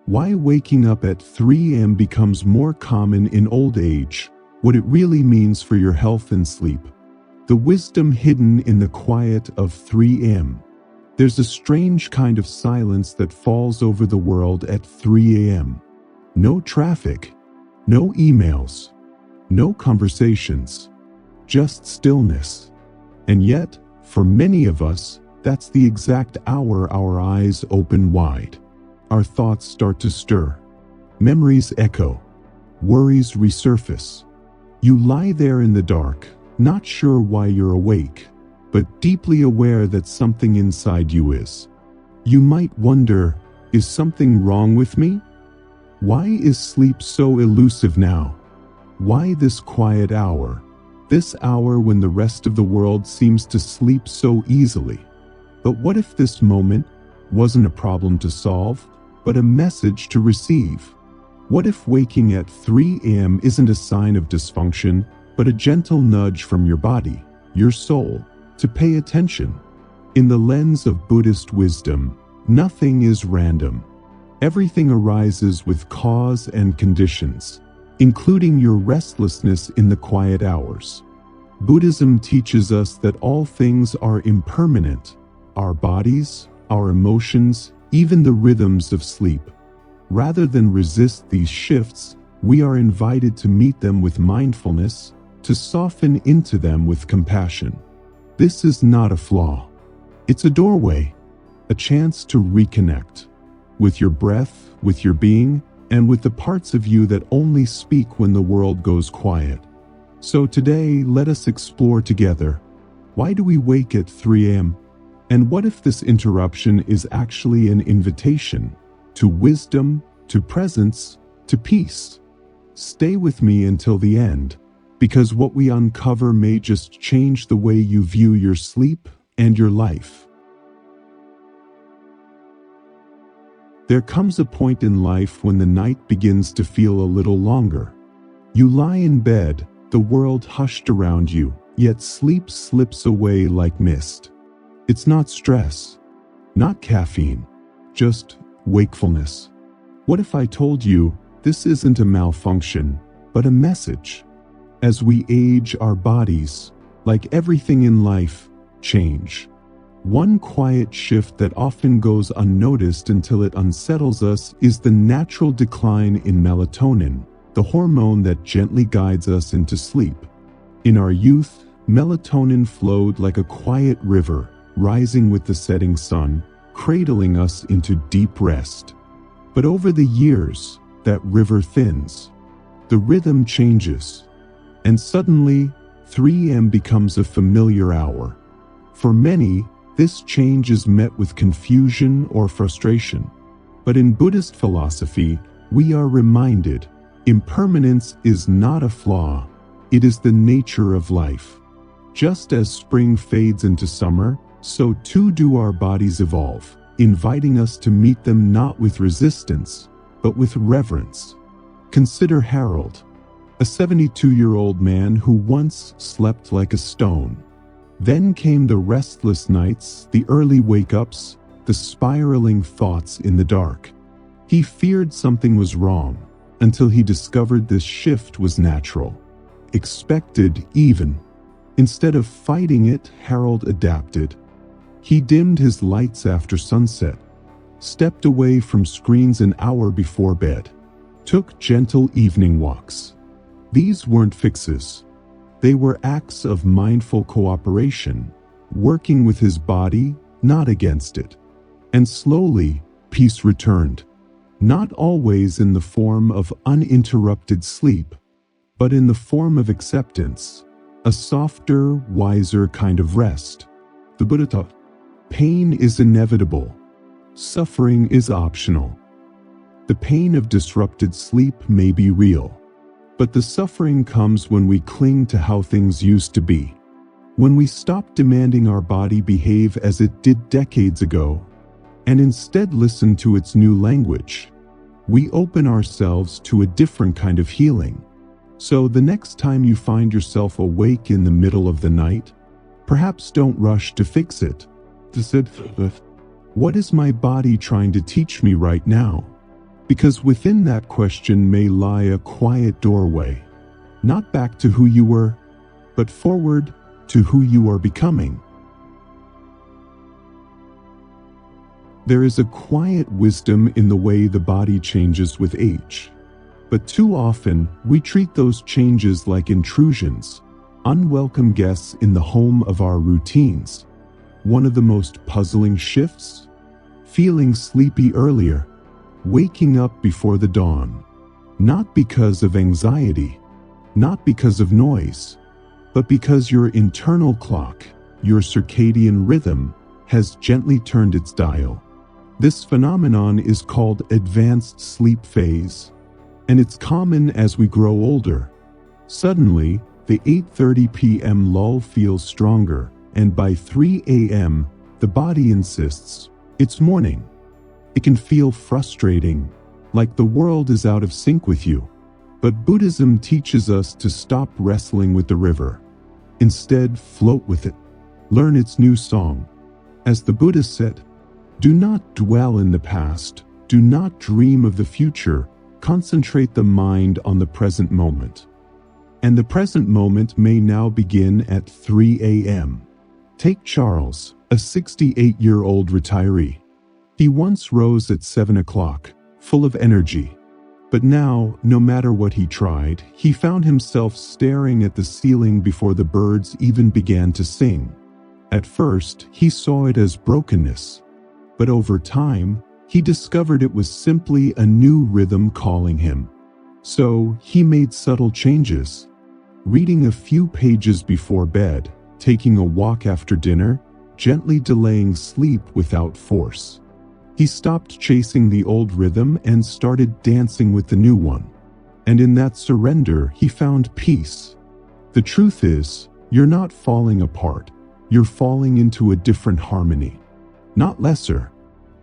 Why waking up at 3 a.m. becomes more common in old age, what it really means for your health and sleep. The wisdom hidden in the quiet of 3 a.m. There's a strange kind of silence that falls over the world at 3 a.m. No traffic, no emails, no conversations, just stillness. And yet, for many of us, that's the exact hour our eyes open wide. Our thoughts start to stir. Memories echo. Worries resurface. You lie there in the dark, not sure why you're awake, but deeply aware that something inside you is. You might wonder, is something wrong with me? Why is sleep so elusive now? Why this quiet hour? This hour when the rest of the world seems to sleep so easily. But what if this moment wasn't a problem to solve, but a message to receive? What if waking at 3 a.m. isn't a sign of dysfunction, but a gentle nudge from your body, your soul, to pay attention? In the lens of Buddhist wisdom, nothing is random. Everything arises with cause and conditions, including your restlessness in the quiet hours. Buddhism teaches us that all things are impermanent, our bodies, our emotions, even the rhythms of sleep. Rather than resist these shifts, we are invited to meet them with mindfulness, to soften into them with compassion. This is not a flaw. It's a doorway, a chance to reconnect with your breath, with your being, and with the parts of you that only speak when the world goes quiet. So today, let us explore together. Why do we wake at 3 a.m.? And what if this interruption is actually an invitation to wisdom, to presence, to peace? Stay with me until the end, because what we uncover may just change the way you view your sleep and your life. There comes a point in life when the night begins to feel a little longer. You lie in bed, the world hushed around you, yet sleep slips away like mist. It's not stress, not caffeine, just wakefulness. What if I told you this isn't a malfunction, but a message? As we age, our bodies, like everything in life, change. One quiet shift that often goes unnoticed until it unsettles us is the natural decline in melatonin, the hormone that gently guides us into sleep. In our youth, melatonin flowed like a quiet river, rising with the setting sun, cradling us into deep rest. But over the years, that river thins. The rhythm changes. And suddenly, 3 a.m. becomes a familiar hour. For many, this change is met with confusion or frustration. But in Buddhist philosophy, we are reminded, impermanence is not a flaw, it is the nature of life. Just as spring fades into summer, so too do our bodies evolve, inviting us to meet them not with resistance, but with reverence. Consider Harold, a 72-year-old man who once slept like a stone. Then came the restless nights, the early wake-ups, the spiraling thoughts in the dark. He feared something was wrong, until he discovered this shift was natural, expected even. Instead of fighting it, Harold adapted. He dimmed his lights after sunset, stepped away from screens an hour before bed, took gentle evening walks. These weren't fixes. They were acts of mindful cooperation, working with his body, not against it. And slowly, peace returned. Not always in the form of uninterrupted sleep, but in the form of acceptance, a softer, wiser kind of rest. The Buddha taught, pain is inevitable. Suffering is optional. The pain of disrupted sleep may be real, but the suffering comes when we cling to how things used to be. When we stop demanding our body behave as it did decades ago, and instead listen to its new language, we open ourselves to a different kind of healing. So the next time you find yourself awake in the middle of the night, perhaps don't rush to fix it. What is my body trying to teach me right now? Because within that question may lie a quiet doorway, not back to who you were, but forward to who you are becoming. There is a quiet wisdom in the way the body changes with age. But too often, we treat those changes like intrusions, unwelcome guests in the home of our routines. One of the most puzzling shifts? Feeling sleepy earlier, waking up before the dawn. Not because of anxiety, not because of noise, but because your internal clock, your circadian rhythm, has gently turned its dial. This phenomenon is called advanced sleep phase, and it's common as we grow older. Suddenly, the 8:30 p.m. lull feels stronger, and by 3 a.m., the body insists it's morning. It can feel frustrating, like the world is out of sync with you. But Buddhism teaches us to stop wrestling with the river. Instead, float with it. Learn its new song. As the Buddha said, do not dwell in the past. Do not dream of the future. Concentrate the mind on the present moment. And the present moment may now begin at 3 a.m. Take Charles, a 68-year-old retiree. He once rose at 7 o'clock, full of energy. But now, no matter what he tried, he found himself staring at the ceiling before the birds even began to sing. At first, he saw it as brokenness. But over time, he discovered it was simply a new rhythm calling him. So, he made subtle changes. Reading a few pages before bed, taking a walk after dinner, gently delaying sleep without force. He stopped chasing the old rhythm and started dancing with the new one. And in that surrender, he found peace. The truth is, you're not falling apart. You're falling into a different harmony. Not lesser,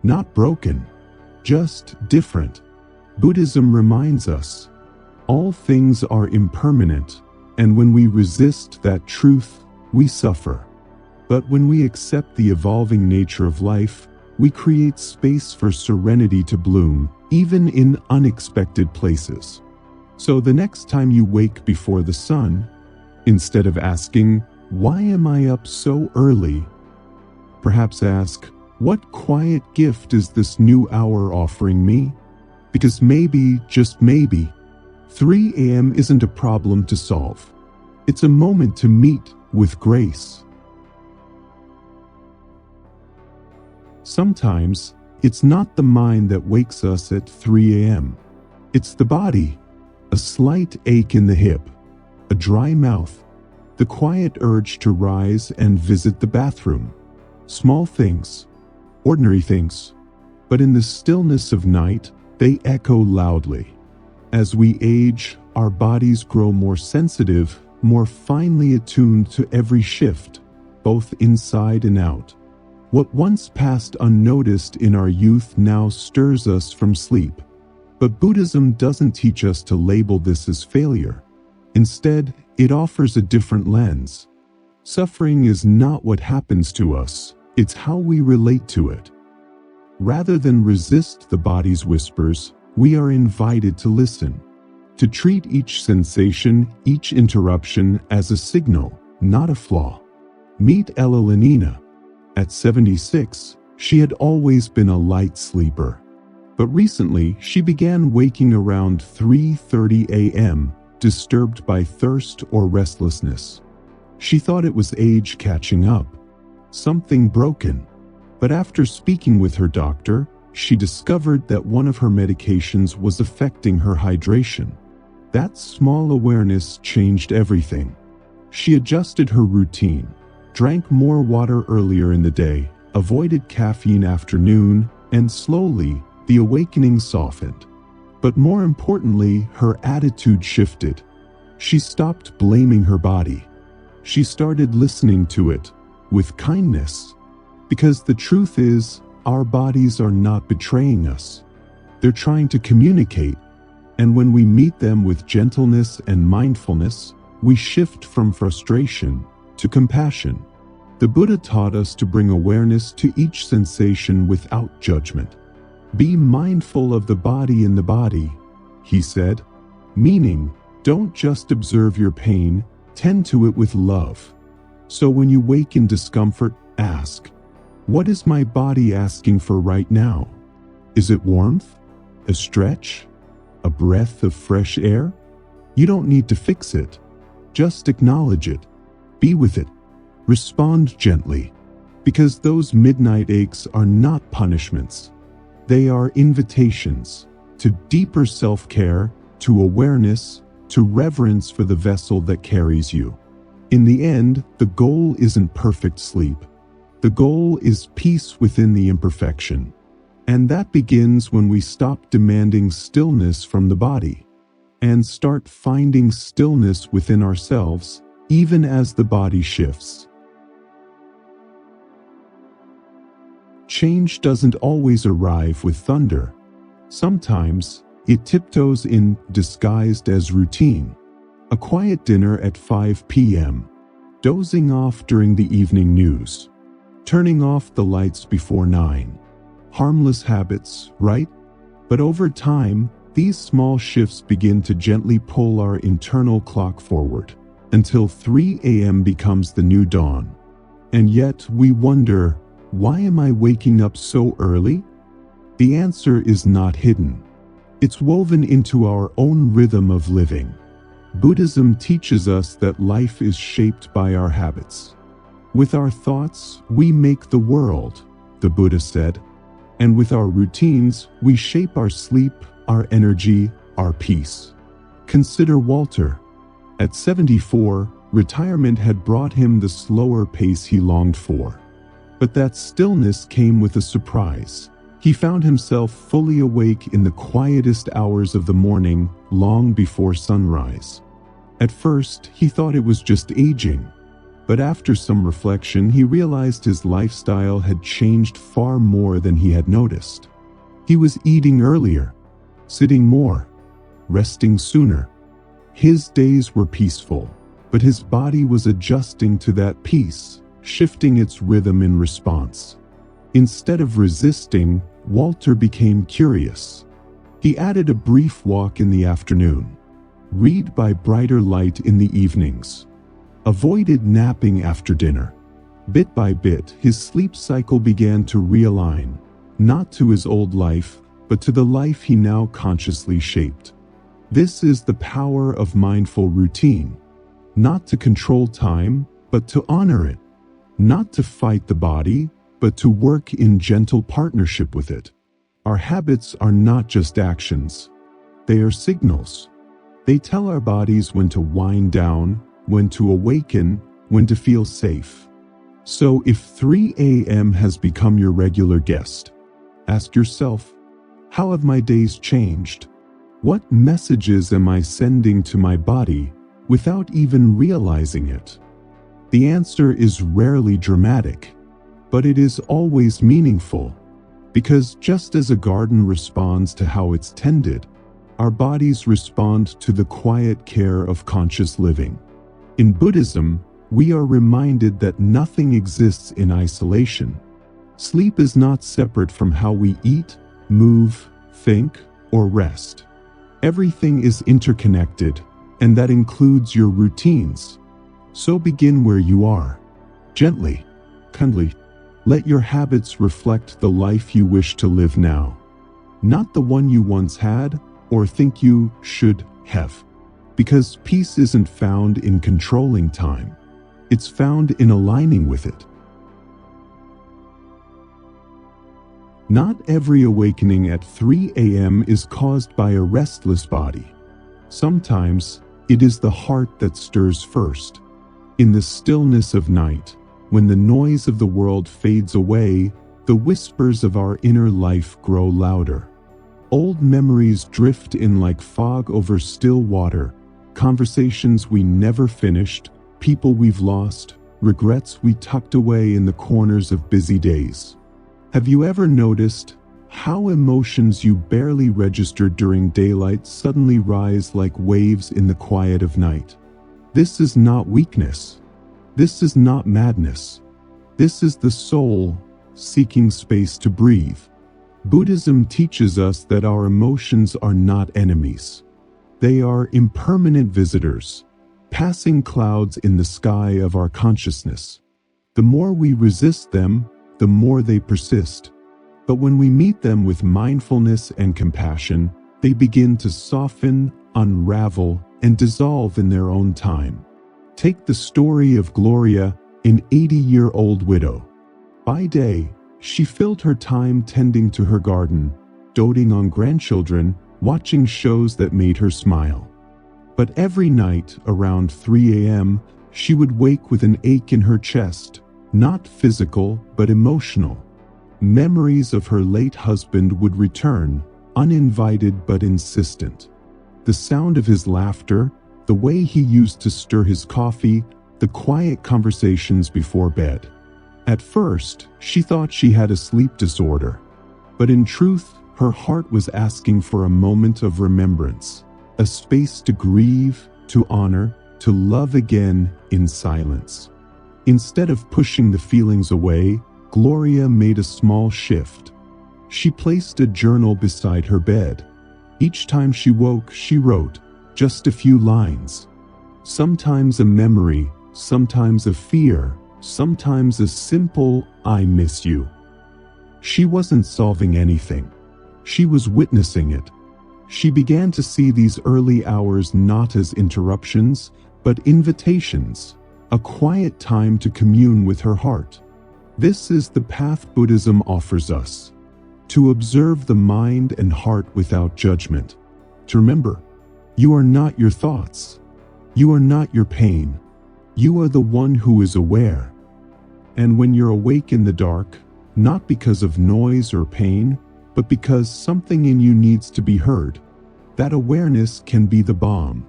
not broken, just different. Buddhism reminds us, all things are impermanent, and when we resist that truth, we suffer. But when we accept the evolving nature of life, we create space for serenity to bloom, even in unexpected places. So the next time you wake before the sun, instead of asking, why am I up so early? Perhaps ask, what quiet gift is this new hour offering me? Because maybe, just maybe, 3 a.m. isn't a problem to solve. It's a moment to meet with grace. Sometimes, it's not the mind that wakes us at 3 a.m. It's the body. A slight ache in the hip, a dry mouth, the quiet urge to rise and visit the bathroom. Small things, ordinary things, but in the stillness of night, they echo loudly. As we age, our bodies grow more sensitive, more finely attuned to every shift, both inside and out. What once passed unnoticed in our youth now stirs us from sleep. But Buddhism doesn't teach us to label this as failure. Instead, it offers a different lens. Suffering is not what happens to us, it's how we relate to it. Rather than resist the body's whispers, we are invited to listen. To treat each sensation, each interruption as a signal, not a flaw. Meet Ella Lenina. At 76, she had always been a light sleeper. But recently, she began waking around 3:30 a.m., disturbed by thirst or restlessness. She thought it was age catching up, something broken. But after speaking with her doctor, she discovered that one of her medications was affecting her hydration. That small awareness changed everything. She adjusted her routine, drank more water earlier in the day, avoided caffeine after noon, and slowly, the awakening softened. But more importantly, her attitude shifted. She stopped blaming her body. She started listening to it with kindness. Because the truth is, our bodies are not betraying us. They're trying to communicate. And when we meet them with gentleness and mindfulness, we shift from frustration to compassion. The Buddha taught us to bring awareness to each sensation without judgment. Be mindful of the body in the body, he said, meaning, don't just observe your pain, tend to it with love. So when you wake in discomfort, ask, what is my body asking for right now? Is it warmth? A stretch? A breath of fresh air? You don't need to fix it. Just acknowledge it. Be with it. Respond gently. Because those midnight aches are not punishments. They are invitations to deeper self-care, to awareness, to reverence for the vessel that carries you. In the end, the goal isn't perfect sleep. The goal is peace within the imperfection. And that begins when we stop demanding stillness from the body and start finding stillness within ourselves, even as the body shifts. Change doesn't always arrive with thunder. Sometimes, it tiptoes in disguised as routine. A quiet dinner at 5 p.m., dozing off during the evening news, turning off the lights before 9. Harmless habits, right? But over time, these small shifts begin to gently pull our internal clock forward, until 3 a.m. becomes the new dawn. And yet, we wonder, why am I waking up so early? The answer is not hidden. It's woven into our own rhythm of living. Buddhism teaches us that life is shaped by our habits. With our thoughts, we make the world, the Buddha said. And with our routines, we shape our sleep, our energy, our peace. Consider Walter. At 74, retirement had brought him the slower pace he longed for. But that stillness came with a surprise. He found himself fully awake in the quietest hours of the morning, long before sunrise. At first, he thought it was just aging. But after some reflection, he realized his lifestyle had changed far more than he had noticed. He was eating earlier, sitting more, resting sooner. His days were peaceful, but his body was adjusting to that peace, shifting its rhythm in response. Instead of resisting, Walter became curious. He added a brief walk in the afternoon, read by brighter light in the evenings, avoided napping after dinner. Bit by bit, his sleep cycle began to realign, not to his old life, but to the life he now consciously shaped. This is the power of mindful routine. Not to control time, but to honor it. Not to fight the body, but to work in gentle partnership with it. Our habits are not just actions. They are signals. They tell our bodies when to wind down, when to awaken, when to feel safe. So if 3 a.m. has become your regular guest, ask yourself, how have my days changed? What messages am I sending to my body without even realizing it? The answer is rarely dramatic, but it is always meaningful. Because just as a garden responds to how it's tended, our bodies respond to the quiet care of conscious living. In Buddhism, we are reminded that nothing exists in isolation. Sleep is not separate from how we eat, move, think, or rest. Everything is interconnected, and that includes your routines. So begin where you are. Gently, kindly, let your habits reflect the life you wish to live now. Not the one you once had or think you should have. Because peace isn't found in controlling time. It's found in aligning with it. Not every awakening at 3 a.m. is caused by a restless body. Sometimes, it is the heart that stirs first. In the stillness of night, when the noise of the world fades away, the whispers of our inner life grow louder. Old memories drift in like fog over still water. Conversations we never finished, people we've lost, regrets we tucked away in the corners of busy days. Have you ever noticed how emotions you barely registered during daylight suddenly rise like waves in the quiet of night? This is not weakness. This is not madness. This is the soul seeking space to breathe. Buddhism teaches us that our emotions are not enemies. They are impermanent visitors, passing clouds in the sky of our consciousness. The more we resist them, the more they persist. But when we meet them with mindfulness and compassion, they begin to soften, unravel, and dissolve in their own time. Take the story of Gloria, an 80-year-old widow. By day, she filled her time tending to her garden, doting on grandchildren, watching shows that made her smile. But every night, around 3 a.m., she would wake with an ache in her chest, not physical, but emotional. Memories of her late husband would return, uninvited but insistent. The sound of his laughter, the way he used to stir his coffee, the quiet conversations before bed. At first, she thought she had a sleep disorder, but in truth, her heart was asking for a moment of remembrance, a space to grieve, to honor, to love again in silence. Instead of pushing the feelings away, Gloria made a small shift. She placed a journal beside her bed. Each time she woke, she wrote just a few lines. Sometimes a memory, sometimes a fear, sometimes a simple, "I miss you." She wasn't solving anything. She was witnessing it. She began to see these early hours not as interruptions, but invitations, a quiet time to commune with her heart. This is the path Buddhism offers us. To observe the mind and heart without judgment. To remember, you are not your thoughts. You are not your pain. You are the one who is aware. And when you're awake in the dark, not because of noise or pain, but because something in you needs to be heard, that awareness can be the balm.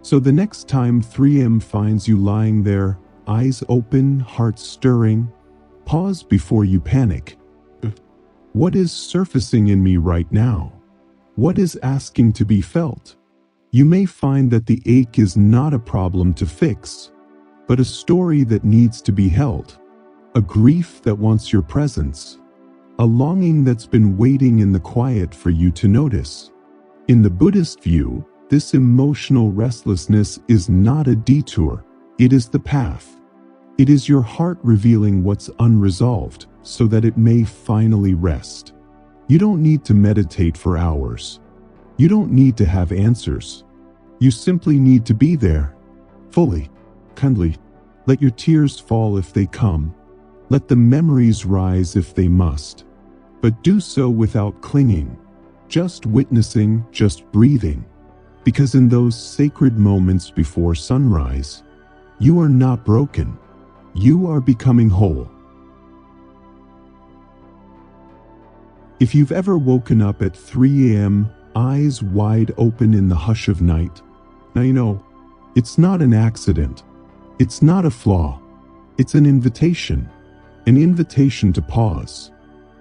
So the next time 3 a.m. finds you lying there, eyes open, heart stirring, pause before you panic. What is surfacing in me right now? What is asking to be felt? You may find that the ache is not a problem to fix, but a story that needs to be held. A grief that wants your presence. A longing that's been waiting in the quiet for you to notice. In the Buddhist view, this emotional restlessness is not a detour, it is the path. It is your heart revealing what's unresolved so that it may finally rest. You don't need to meditate for hours. You don't need to have answers. You simply need to be there, fully, kindly. Let your tears fall if they come. Let the memories rise if they must. But do so without clinging, just witnessing, just breathing. Because in those sacred moments before sunrise, you are not broken. You are becoming whole. If you've ever woken up at 3 a.m., eyes wide open in the hush of night, now you know, it's not an accident. It's not a flaw. It's an invitation. An invitation to pause,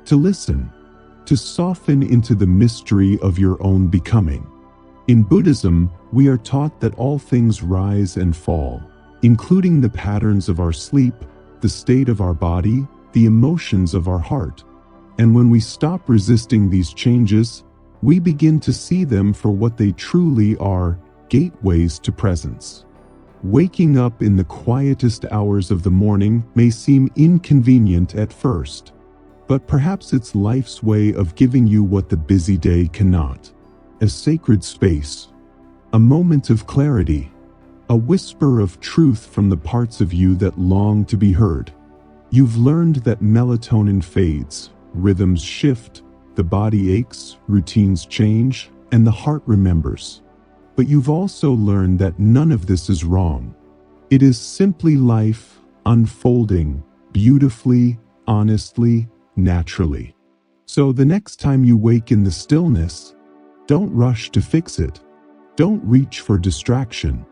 to listen, to soften into the mystery of your own becoming. In Buddhism, we are taught that all things rise and fall, including the patterns of our sleep, the state of our body, the emotions of our heart. And when we stop resisting these changes, we begin to see them for what they truly are, gateways to presence. Waking up in the quietest hours of the morning may seem inconvenient at first, but perhaps it's life's way of giving you what the busy day cannot. A sacred space, a moment of clarity, a whisper of truth from the parts of you that long to be heard. You've learned that melatonin fades, rhythms shift, the body aches, routines change, and the heart remembers. But you've also learned that none of this is wrong. It is simply life unfolding beautifully, honestly, naturally. So the next time you wake in the stillness, don't rush to fix it. Don't reach for distraction.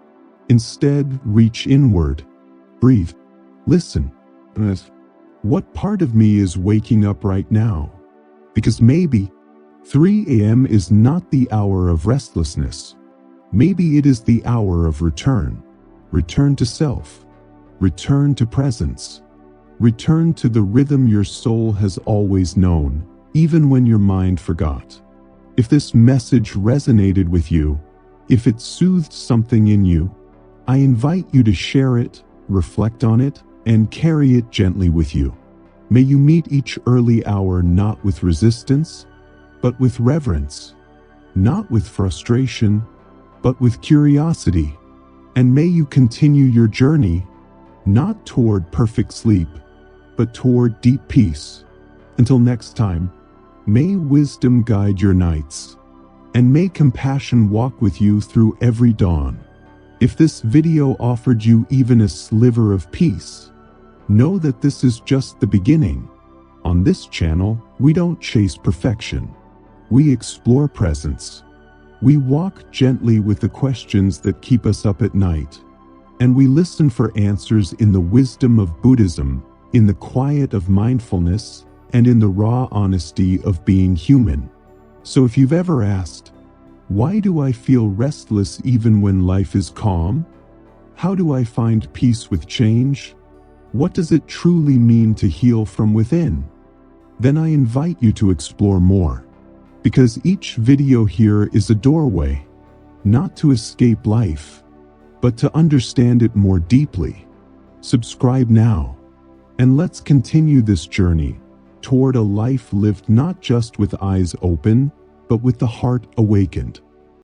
Instead, reach inward. Breathe. Listen. What part of me is waking up right now? Because maybe 3 a.m. is not the hour of restlessness. Maybe it is the hour of return. Return to self. Return to presence. Return to the rhythm your soul has always known. even when your mind forgot. If this message resonated with you, if it soothed something in you, I invite you to share it, reflect on it, and carry it gently with you. May you meet each early hour not with resistance, but with reverence, not with frustration, but with curiosity. And may you continue your journey, not toward perfect sleep, but toward deep peace. Until next time, may wisdom guide your nights, and may compassion walk with you through every dawn. If this video offered you even a sliver of peace, know that this is just the beginning. On this channel, we don't chase perfection. We explore presence. We walk gently with the questions that keep us up at night. And we listen for answers in the wisdom of Buddhism, in the quiet of mindfulness, and in the raw honesty of being human. So if you've ever asked, why do I feel restless even when life is calm? How do I find peace with change? What does it truly mean to heal from within? Then I invite you to explore more. Because each video here is a doorway, not to escape life, but to understand it more deeply. Subscribe now, and let's continue this journey toward a life lived not just with eyes open, but with the heart awakened.